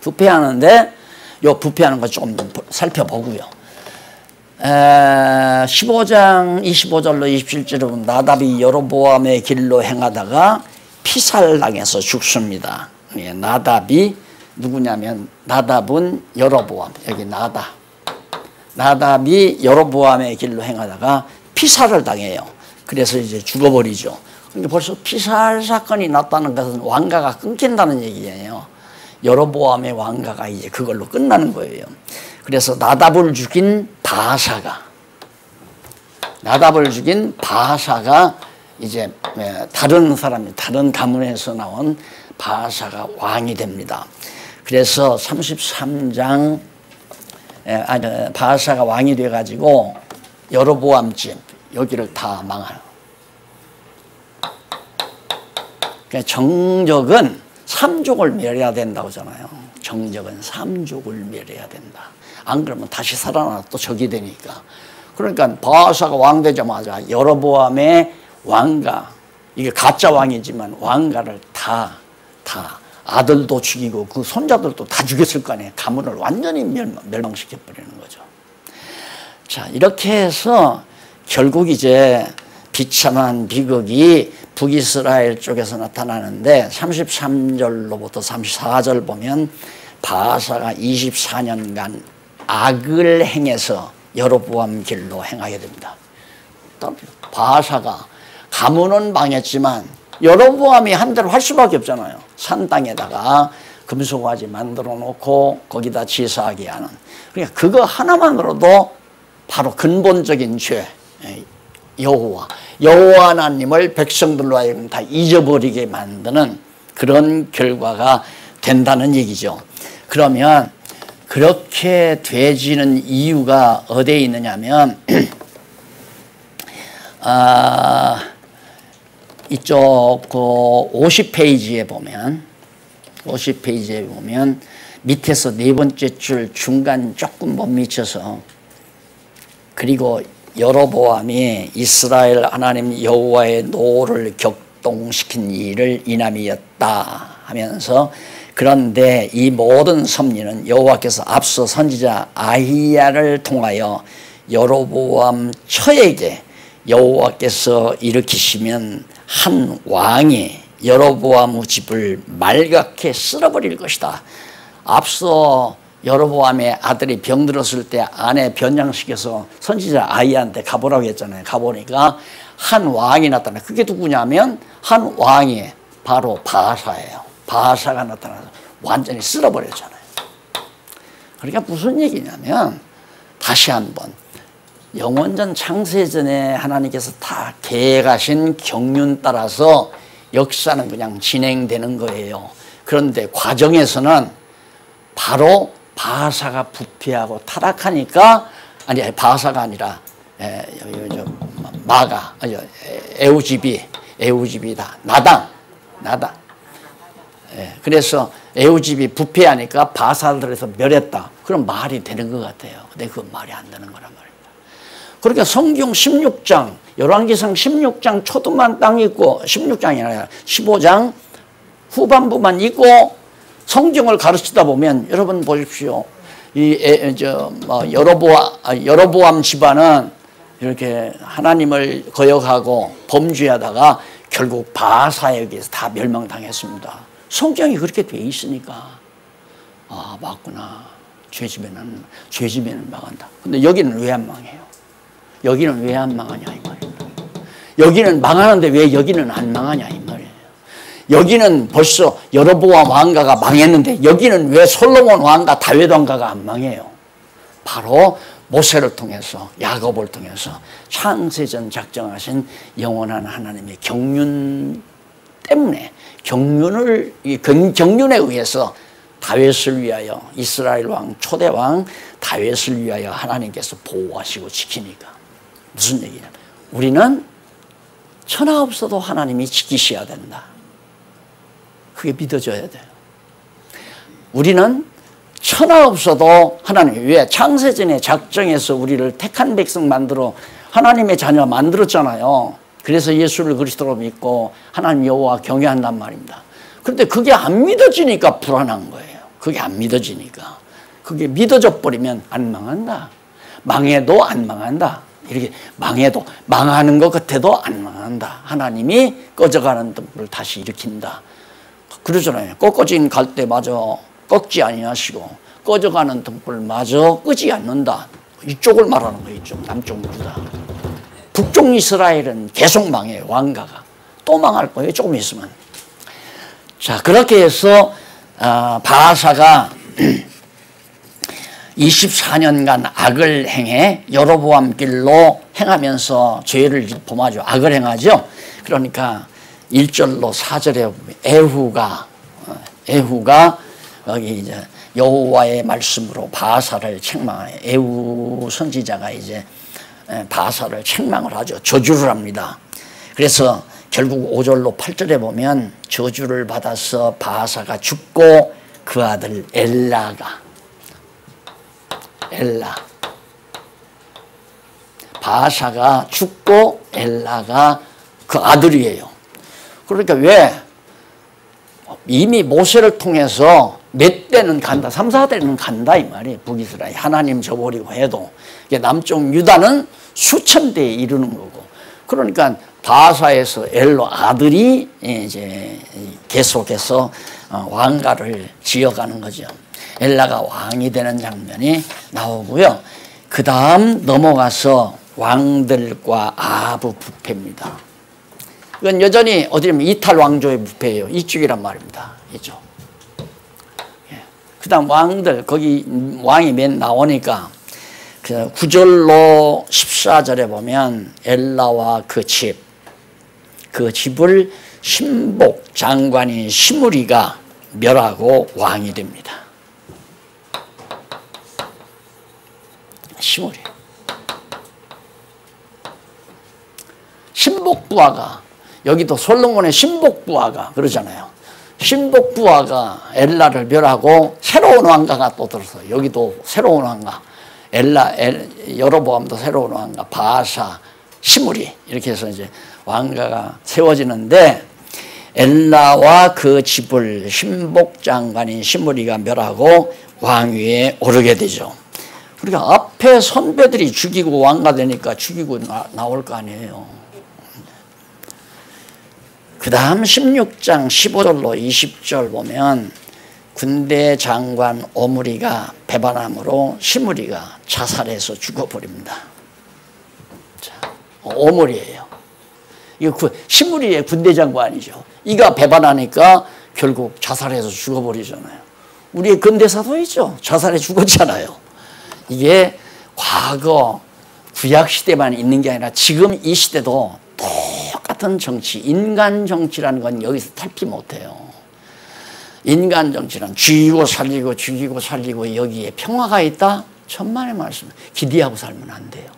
부패하는데 요 부패하는 거 조금 살펴보고요. 15장 25절로 27절로 나답이 여로보암의 길로 행하다가 피살당해서 죽습니다. 나답이 누구냐면 나답은 여로보암, 여기 나답이 여로보암의 길로 행하다가 피살을 당해요. 그래서 이제 죽어버리죠. 근데 벌써 피살 사건이 났다는 것은 왕가가 끊긴다는 얘기예요. 여로보암의 왕가가 이제 그걸로 끝나는 거예요. 그래서 나답을 죽인 바사가 이제 다른 가문에서 나온 바사가 왕이 됩니다. 그래서 33장 바사가 왕이 돼가지고 여로보암 집 여기를 다 망하요. 그러니까 정적은 3족을 멸해야 된다고 하잖아요. 정적은 3족을 멸해야 된다. 안 그러면 다시 살아나 또 적이 되니까. 그러니까 바사가 왕 되자마자 여로보암의 왕가, 이게 가짜 왕이지만 왕가를 다 아들도 죽이고 그 손자들도 다 죽였을 거 아니에요. 가문을 완전히 멸망시켜 버리는 거죠. 자, 이렇게 해서 결국 이제 비참한 비극이 북이스라엘 쪽에서 나타나는데 33절로부터 34절 보면 바사가 24년간 악을 행해서 여로보암 길로 행하게 됩니다. 바사가 가문은 망했지만 여로보암이 한 대로 할 수밖에 없잖아요. 산 땅에다가 금송아지 만들어 놓고 거기다 제사하게 하는. 그러니까 그거 하나만으로도 바로 근본적인 죄, 여호와 하나님을 백성들로 하여금 다 잊어버리게 만드는 그런 결과가 된다는 얘기죠. 그러면 그렇게 되지는 이유가 어디에 있느냐면 이쪽 그 50페이지에 보면 밑에서 네 번째 줄 중간 조금 못 미쳐서 그리고 여로보암이 이스라엘 하나님 여호와의 노를 격동시킨 일을 인함이었다 하면서 그런데 이 모든 섭리는 여호와께서 앞서 선지자 아히야를 통하여 여로보암 처에게 여호와께서 일으키시면 한 왕이 여로보암의 집을 말갛게 쓸어버릴 것이다. 앞서 여로보암의 아들이 병들었을 때 아내 변장시켜서 선지자 아히야한테 가보라고 했잖아요. 가보니까 한 왕이 나타나. 그게 누구냐면 한 왕이 바로 바사예요. 바사가 나타나서 완전히 쓸어버렸잖아요. 그러니까 무슨 얘기냐면 다시 한번 영원전 창세전에 하나님께서 다 계획하신 경륜 따라서 역사는 그냥 진행되는 거예요. 그런데 과정에서는 바로 바사가 부패하고 타락하니까 바사가 아니라 에우집이다. 나당. 그래서 에우집이 부패하니까 바사들에서 멸했다. 그럼 말이 되는 것 같아요. 근데 그건 말이 안 되는 거란 말입니다. 그러니까 성경 16장, 열왕기상 16장 초도만 딱 있고 16장이 아니라 15장 후반부만 있고 성경을 가르치다 보면 여러분 보십시오. 여로보암 집안은 이렇게 하나님을 거역하고 범죄하다가 결국 바사에게서 다 멸망당했습니다. 성경이 그렇게 돼 있으니까 맞구나. 죄지면은 망한다. 근데 여기는 왜 안 망해요? 여기는 왜 안 망하냐 이 말입니다. 여기는 망하는데 왜 여기는 안 망하냐 이 말이에요. 여기는 벌써 여로보암 왕가가 망했는데 여기는 왜 솔로몬 왕가 다윗 왕가가 안 망해요? 바로 모세를 통해서 야곱을 통해서 창세전 작정하신 영원한 하나님의 경륜 때문에 경륜에 의해서 다윗을 위하여 이스라엘 왕 초대 왕 다윗을 위하여 하나님께서 보호하시고 지키니까 무슨 얘기냐? 우리는 천하 없어도 하나님이 지키셔야 된다. 그게 믿어져야 돼요. 우리는 천하 없어도 하나님, 왜? 창세전에 작정해서 우리를 택한 백성 만들어 하나님의 자녀 만들었잖아요. 그래서 예수를 그리스도로 믿고 하나님 여호와 경외한단 말입니다. 그런데 그게 안 믿어지니까 불안한 거예요. 그게 안 믿어지니까. 그게 믿어져 버리면 안 망한다. 망해도 안 망한다. 이렇게 망해도, 망하는 것 같아도 안 망한다. 하나님이 꺼져가는 등불을 다시 일으킨다. 그러잖아요. 꺾어진 갈대마저 꺾지 아니하시고 꺼져가는 등불마저 끄지 않는다. 이쪽을 말하는 거예요. 이쪽, 남쪽 유다. 북쪽 이스라엘은 계속 망해요. 왕가가. 또 망할 거예요. 조금 있으면. 자, 그렇게 해서 바하사가 24년간 악을 행해 여로보암 길로 행하면서 죄를 범하죠. 악을 행하죠. 그러니까 1절로 4절에 에후가 여기 이제 여호와의 말씀으로 바하사를 책망해. 에후 선지자가 이제 바하사를 책망을 하죠. 저주를 합니다. 그래서 결국 5절로 8절에 보면 저주를 받아서 바하사가 죽고 그 아들 엘라 바하사가 죽고 엘라가 그 아들이에요. 그러니까 왜? 이미 모세를 통해서 몇 대는 간다, 3, 4대는 간다 이 말이에요. 북이스라엘 하나님 저버리고 해도 남쪽 유다는 수천 대에 이르는 거고. 그러니까 바하사에서 엘로 아들이 이제 계속해서 왕가를 지어가는 거죠. 엘라가 왕이 되는 장면이 나오고요. 그 다음 넘어가서 왕들과 아하브 부패입니다. 이건 여전히 어디냐면 이탈 왕조의 부패예요. 이쪽이란 말입니다. 이쪽. 그 다음 왕들, 거기 왕이 맨 나오니까 9절로 14절에 보면 엘라와 그 집을 신복 장관인 시므리가 멸하고 왕이 됩니다. 시므리. 신복부하가, 여기도 솔로몬의 신복부하가 그러잖아요. 신복부하가 엘라를 멸하고 새로운 왕가가 또 들어서, 여기도 새로운 왕가, 여로보암도 새로운 왕가, 바하사, 시므리 이렇게 해서 이제 왕가가 세워지는데, 엘라와 그 집을 신복 장관인 시므리가 멸하고 왕위에 오르게 되죠. 그러니까 앞에 선배들이 죽이고 왕가 되니까 죽이고 나올 거 아니에요. 그 다음 16장 15절로 20절 보면 군대 장관 오므리가 배반함으로 시므리가 자살해서 죽어버립니다. 자, 오므리예요. 이거 시므리의 군대 장관이죠. 이가 배반하니까 결국 자살해서 죽어버리잖아요. 우리의 근대사도 있죠. 자살해 죽었잖아요. 이게 과거 구약시대만 있는 게 아니라 지금 이 시대도 똑같은 정치, 인간 정치라는 건 여기서 탈피 못해요. 인간 정치는 죽이고 살리고 여기에 평화가 있다? 천만의 말씀. 기대하고 살면 안 돼요.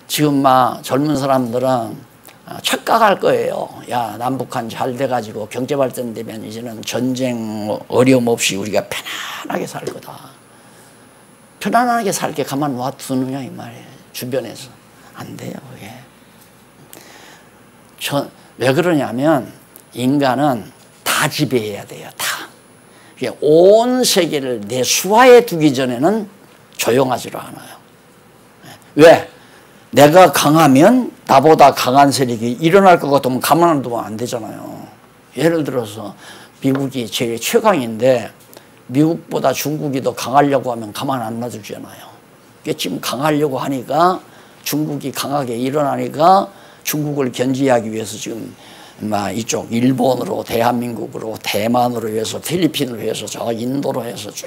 지금 막 젊은 사람들은 착각할 거예요. 야, 남북한 잘 돼가지고 경제 발전되면 이제는 전쟁 어려움 없이 우리가 편안하게 살 거다. 편안하게 살게 가만 놔두느냐 이 말이에요. 주변에서. 안 돼요, 그게. 왜 그러냐면 인간은 다 지배해야 돼요. 다. 온 세계를 내 수하에 두기 전에는 조용하지를 않아요. 왜? 내가 강하면 나보다 강한 세력이 일어날 것 같으면 가만 두면 안 되잖아요. 예를 들어서 미국이 제일 최강인데 미국보다 중국이 더 강하려고 하면 가만 안 놔두잖아요. 지금 강하려고 하니까 중국이 강하게 일어나니까 중국을 견제하기 위해서 지금 이쪽 일본으로, 대한민국으로, 대만으로 해서, 필리핀으로 해서, 저 인도로 해서 쭉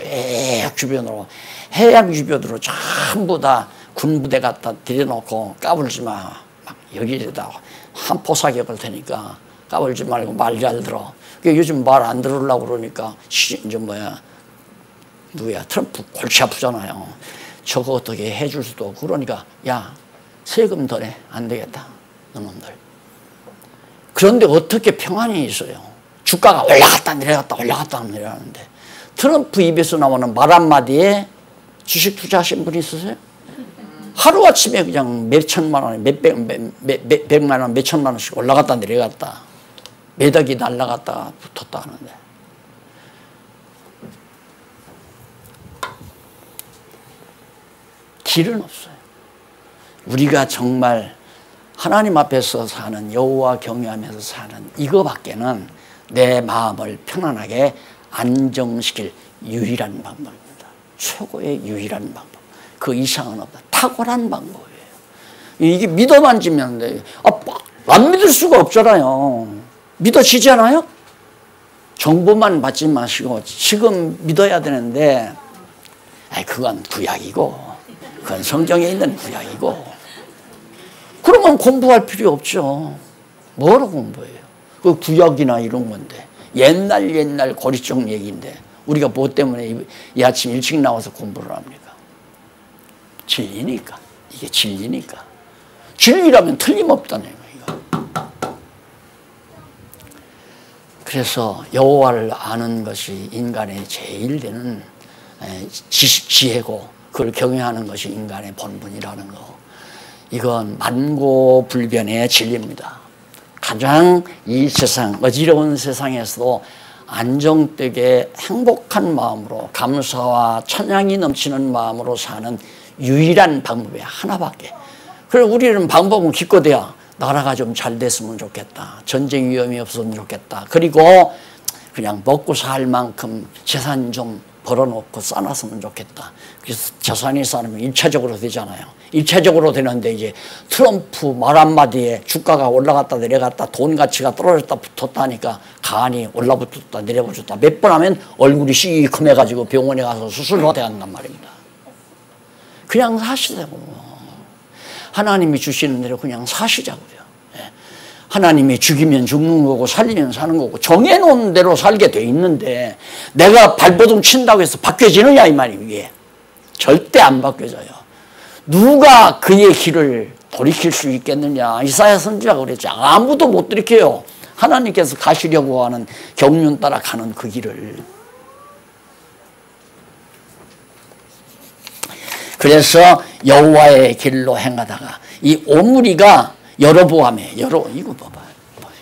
주변으로, 해양 주변으로 전부 다 군부대 갖다 들여놓고 까불지 마. 막 여기에다 한포 사격을 테니까 까불지 말고 말 잘 들어. 요즘 말 안 들으려고 그러니까 이제 누구야? 트럼프 골치 아프잖아요. 저거 어떻게 해줄 수도 없고. 그러니까 야, 세금 더 내. 안 되겠다. 너놈들. 그런데 어떻게 평안이 있어요? 주가가 올라갔다 내려갔다 올라갔다 내려가는데 트럼프 입에서 나오는 말 한마디에 주식 투자하신 분 있으세요? 하루아침에 그냥 몇 천만 원, 백만 원, 몇 천만 원씩 올라갔다 내려갔다 매덕이 날라갔다 붙었다 하는데 길은 없어요. 우리가 정말 하나님 앞에서 사는 여호와 경외하면서 사는 이거밖에는 내 마음을 편안하게 안정시킬 유일한 방법입니다. 최고의 유일한 방법. 그 이상은 없다. 탁월한 방법이에요. 이게 믿어만 지면 돼. 안 믿을 수가 없잖아요. 믿어지지 않아요? 정보만 받지 마시고 지금 믿어야 되는데 그건 구약이고 그건 성경에 있는 구약이고 그러면 공부할 필요 없죠. 뭐로 공부해요? 그 구약이나 이런 건데 옛날 고리적 얘기인데 우리가 뭐 때문에 이 아침 일찍 나와서 공부를 합니까? 진리니까. 이게 진리니까. 진리라면 틀림없다는 거예요. 그래서 여호와를 아는 것이 인간의 제일 되는 지혜고 그걸 경외하는 것이 인간의 본분이라는 거. 이건 만고불변의 진리입니다. 가장 이 세상 어지러운 세상에서도 안정되게 행복한 마음으로 감사와 찬양이 넘치는 마음으로 사는 유일한 방법이 하나밖에. 그래서 우리는 방법은 기껏해야 나라가 좀 잘 됐으면 좋겠다. 전쟁 위험이 없었으면 좋겠다. 그리고 그냥 먹고 살 만큼 재산 좀 벌어놓고 쌓아놨으면 좋겠다. 그래서 재산이 쌓으면 1차적으로 되잖아요. 1차적으로 되는데 이제 트럼프 말 한마디에 주가가 올라갔다 내려갔다 돈 가치가 떨어졌다 붙었다 하니까 간이 올라붙었다 내려붙었다 몇 번 하면 얼굴이 시커매가지고 병원에 가서 수술받아야 한단 말입니다. 그냥 사시자고. 하나님이 주시는 대로 그냥 사시자고요. 하나님이 죽이면 죽는 거고 살리면 사는 거고 정해놓은 대로 살게 돼 있는데 내가 발버둥 친다고 해서 바뀌어지느냐 이 말이에요. 이게 절대 안 바뀌어져요. 누가 그의 길을 돌이킬 수 있겠느냐. 이사야 선지자가 그랬죠. 아무도 못 돌이켜요. 하나님께서 가시려고 하는 경륜 따라 가는 그 길을. 그래서 여호와의 길로 행하다가 이 오므리가 여로보암에 이거 봐봐.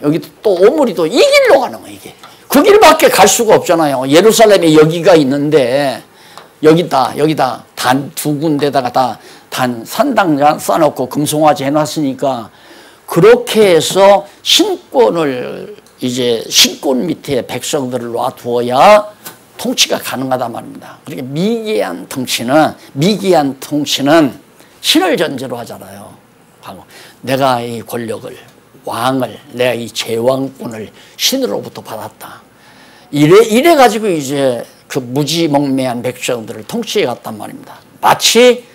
여기 또 오므리도 이 길로 가는 거야 이게. 그 길밖에 갈 수가 없잖아요. 예루살렘에 여기가 있는데 여기다 단 두 군데다가 다 단 산당 쌓아놓고 금송아지 해놨으니까 그렇게 해서 신권 밑에 백성들을 놔두어야 통치가 가능하단 말입니다. 그러니까 미개한 통치는 신을 전제로 하잖아요. 내가 이 권력을 왕을 내가 이 제왕권을 신으로부터 받았다. 이래 가지고 이제 그 무지몽매한 백성들을 통치해 갔단 말입니다. 마치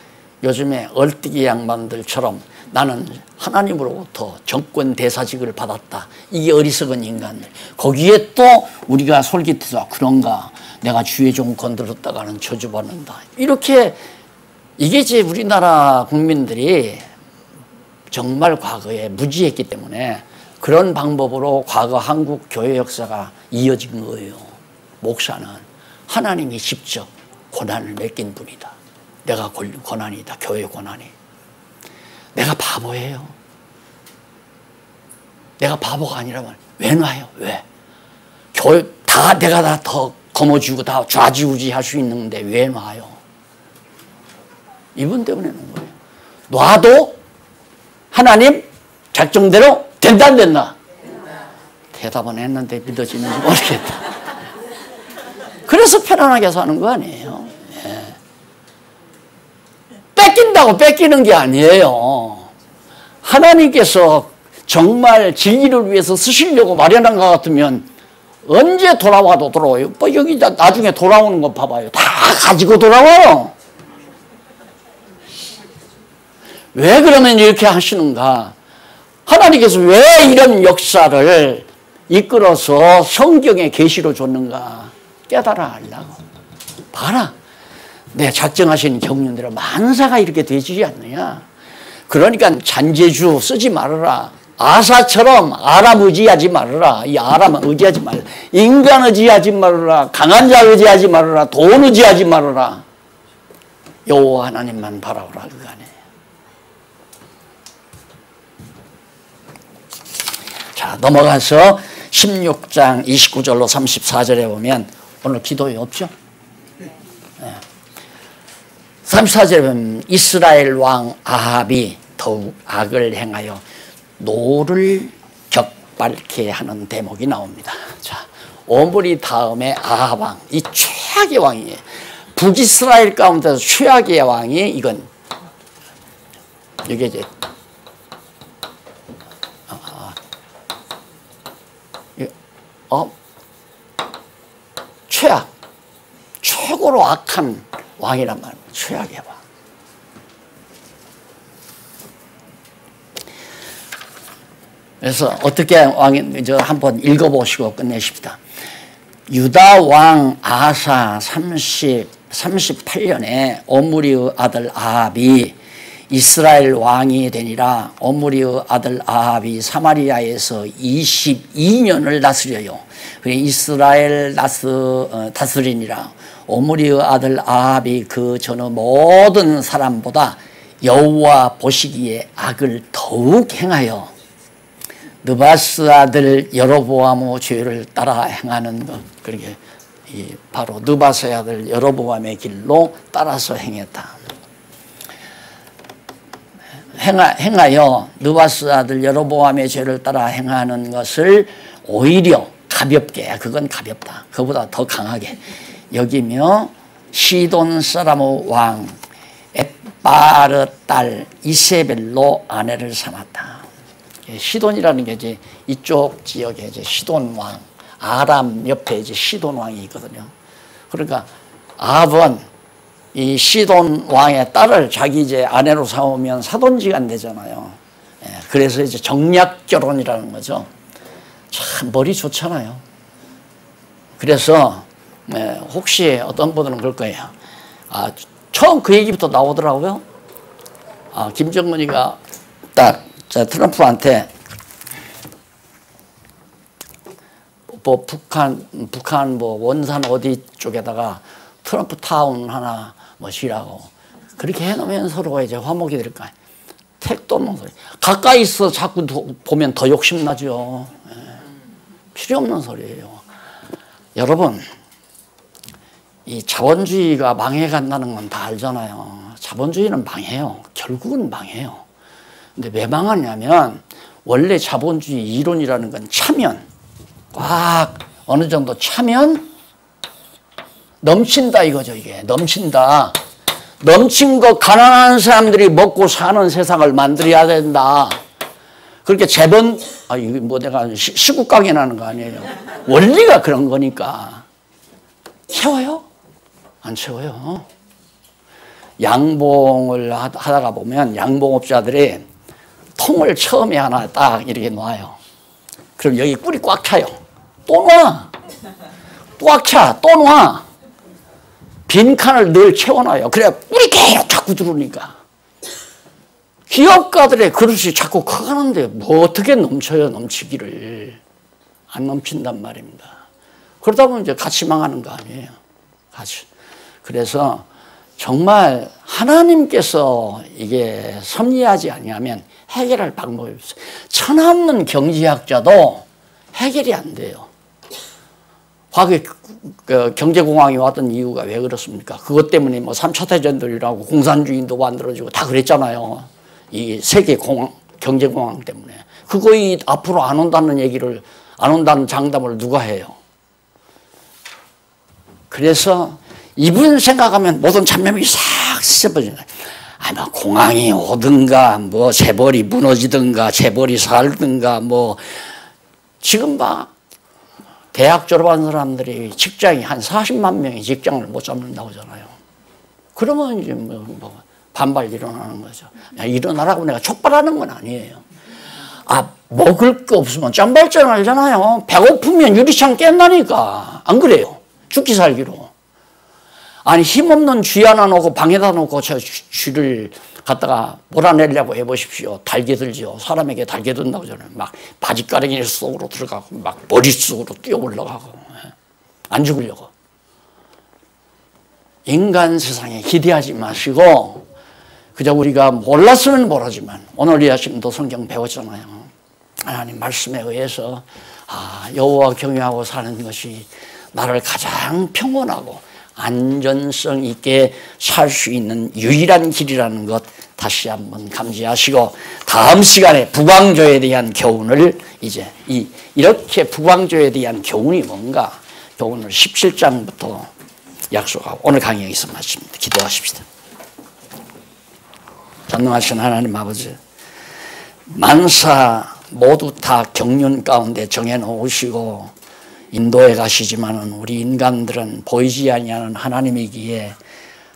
요즘에 얼뜨기 양반들처럼 나는 하나님으로부터 정권 대사직을 받았다. 이게 어리석은 인간들. 거기에 또 우리가 솔깃해서 그런가 내가 주의 종 건드렸다가는 저주받는다. 이렇게 이게 이제 우리나라 국민들이 정말 과거에 무지했기 때문에 그런 방법으로 과거 한국 교회 역사가 이어진 거예요. 목사는 하나님이 직접 권한을 맡긴 분이다. 내가 권한이다. 교회 권한이. 내가 바보예요. 내가 바보가 아니라면 왜 놔요? 왜? 교회 내가 다 더 거머쥐고 다 좌지우지 할 수 있는데 왜 놔요? 이분 때문에 놓은 거예요. 놔도 하나님 작정대로 된다 안 된다? 대답은 했는데 믿어지는지 모르겠다. 그래서 편안하게 사는 거 아니에요. 예. 뺏긴다고 뺏기는 게 아니에요. 하나님께서 정말 진리를 위해서 쓰시려고 마련한 것 같으면 언제 돌아와도 돌아와요. 뭐 여기 나중에 돌아오는 거 봐봐요. 다 가지고 돌아와요. 왜 그러면 이렇게 하시는가? 하나님께서 왜 이런 역사를 이끌어서 성경에 계시로 줬는가? 깨달아 하려고. 봐라. 내 작정하신 경륜대로 만사가 이렇게 되지 않느냐? 그러니까 잔재주 쓰지 말아라. 아사처럼 아람 의지하지 말아라. 이 아람은 의지하지 말라. 인간 의지하지 말아라. 강한 자 의지하지 말아라. 돈 의지하지 말아라. 여호와 하나님만 바라보라 그거 아니에요. 자, 넘어가서 16장 29절로 34절에 보면 오늘 기도에 없죠? 네. 34절에 보면 이스라엘 왕 아합이 더욱 악을 행하여 노를 격발케 하는 대목이 나옵니다. 자, 오므리 다음에 아합 왕, 이 최악의 왕이에요. 북이스라엘 가운데서 최악의 왕이 이건 이게 이제 최악, 최고로 악한 왕이란 말입니다. 최악의 왕. 그래서 어떻게 왕이 저 한번 읽어보시고 끝내십시다. 유다 왕 아사 38년에 오므리의 아들 아합이 이스라엘 왕이 되니라. 오므리의 아들 아합이 사마리아에서 22년을 다스려요. 이스라엘 다스리니라. 오므리의 아들 아합이 그 전의 모든 사람보다 여호와 보시기에 악을 더욱 행하여 느바스 아들 여로보암의 죄를 따라 행하는 것. 그렇게 바로 느바스의 아들 여로보암의 길로 따라서 행했다. 행하여 느바스 아들 여로보암의 죄를 따라 행하는 것을 오히려 가볍게, 그건 가볍다. 그보다 더 강하게 여기며 시돈 사람의 왕 엣바르 딸 이세벨로 아내를 삼았다. 시돈이라는 게 이제 이쪽 지역에 이제 시돈 왕, 아람 옆에 이제 시돈 왕이 있거든요. 그러니까 아합은 이 시돈 왕의 딸을 자기 이제 아내로 삼으면 사돈지간 되잖아요. 그래서 이제 정략 결혼이라는 거죠. 참 머리 좋잖아요. 그래서 혹시 어떤 분들은 그럴 거예요. 처음 그 얘기부터 나오더라고요. 김정은이가 딱 트럼프한테 뭐 북한 뭐 원산 어디 쪽에다가 트럼프 타운 하나 뭐 지라고 그렇게 해놓으면 서로가 이제 화목이 될 거 아니에요. 택도 없는 소리. 가까이서 자꾸 보면 더 욕심나죠. 필요 없는 소리예요. 여러분, 이 자본주의가 망해간다는 건 다 알잖아요. 자본주의는 망해요. 결국은 망해요. 근데 왜 망하냐면 원래 자본주의 이론이라는 건 차면 꽉 어느 정도 차면 넘친다 이거죠. 이게 넘친다. 넘친 거 가난한 사람들이 먹고 사는 세상을 만들어야 된다. 그렇게 재번 이거 뭐 내가 시국 강연하는 거 아니에요. 원리가 그런 거니까. 채워요? 안 채워요. 양봉을 하다가 보면 양봉업자들이 통을 처음에 하나 딱 이렇게 놔요. 그럼 여기 꿀이 꽉 차요. 또 놔. 꽉 차. 또 놔. 빈 칸을 늘 채워놔요. 그래야 꿀이 계속 자꾸 들어오니까. 기업가들의 그릇이 자꾸 커가는데 뭐 어떻게 넘쳐요, 넘치기를. 안 넘친단 말입니다. 그러다 보면 이제 같이 망하는 거 아니에요. 같이. 그래서 정말 하나님께서 이게 섭리하지 아니하면 해결할 방법이 없어요. 천없는 경제학자도 해결이 안 돼요. 과거에 경제공황이 왔던 이유가 왜 그렇습니까? 그것 때문에 뭐 3차 대전들이라고 공산주의도 만들어지고 다 그랬잖아요. 이 세계 경제공황 때문에. 그거 앞으로 안 온다는 얘기를, 안 온다는 장담을 누가 해요? 그래서 이분 생각하면 모든 잡념이 싹 씻어버리는 거예요. 뭐 공황이 오든가, 뭐 재벌이 무너지든가, 재벌이 살든가, 뭐 지금 막 대학 졸업한 사람들이 직장이 한 40만 명이 직장을 못 잡는다고 하잖아요. 그러면 이제 뭐 반발 일어나는 거죠. 야, 일어나라고 내가 촉발하는 건 아니에요. 먹을 거 없으면 짬발전 알잖아요. 배고프면 유리창 깬다니까. 안 그래요? 죽기 살기로. 아니 힘없는 쥐 하나 놓고 방에다 놓고 저 쥐를 갖다가 몰아내려고 해보십시오. 달겨들지요. 사람에게 달겨든다고 저는 막 바지가랑이 속으로 들어가고 막 머릿속으로 뛰어 올라가고 안 죽으려고. 인간 세상에 기대하지 마시고 그저 우리가 몰랐으면 모르지만 오늘 이 아침도 성경 배웠잖아요. 하나님 말씀에 의해서 여호와 경외하고 사는 것이 나를 가장 평온하고 안전성 있게 살 수 있는 유일한 길이라는 것 다시 한번 감지하시고 다음 시간에 북왕조에 대한 교훈을 이제 이렇게 북왕조에 대한 교훈이 뭔가 교훈을 17장부터 약속하고 오늘 강의에 있어 마칩니다. 기도하십시다. 전능하신 하나님 아버지, 만사 모두 다 경륜 가운데 정해놓으시고 인도에 가시지만은 우리 인간들은 보이지 아니하는 하나님이기에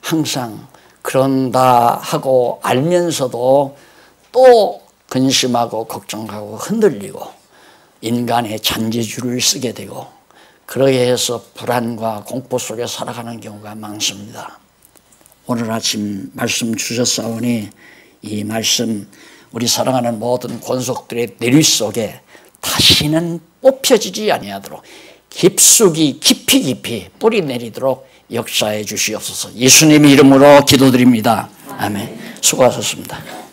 항상 그런다 하고 알면서도 또 근심하고 걱정하고 흔들리고 인간의 잔재주를 쓰게 되고 그러게 해서 불안과 공포 속에 살아가는 경우가 많습니다. 오늘 아침 말씀 주셨사오니 이 말씀 우리 사랑하는 모든 권속들의 내리 속에 다시는 뽑혀지지 아니하도록 깊숙이 깊이 뿌리 내리도록 역사해 주시옵소서. 예수님의 이름으로 기도드립니다. 아멘. 수고하셨습니다.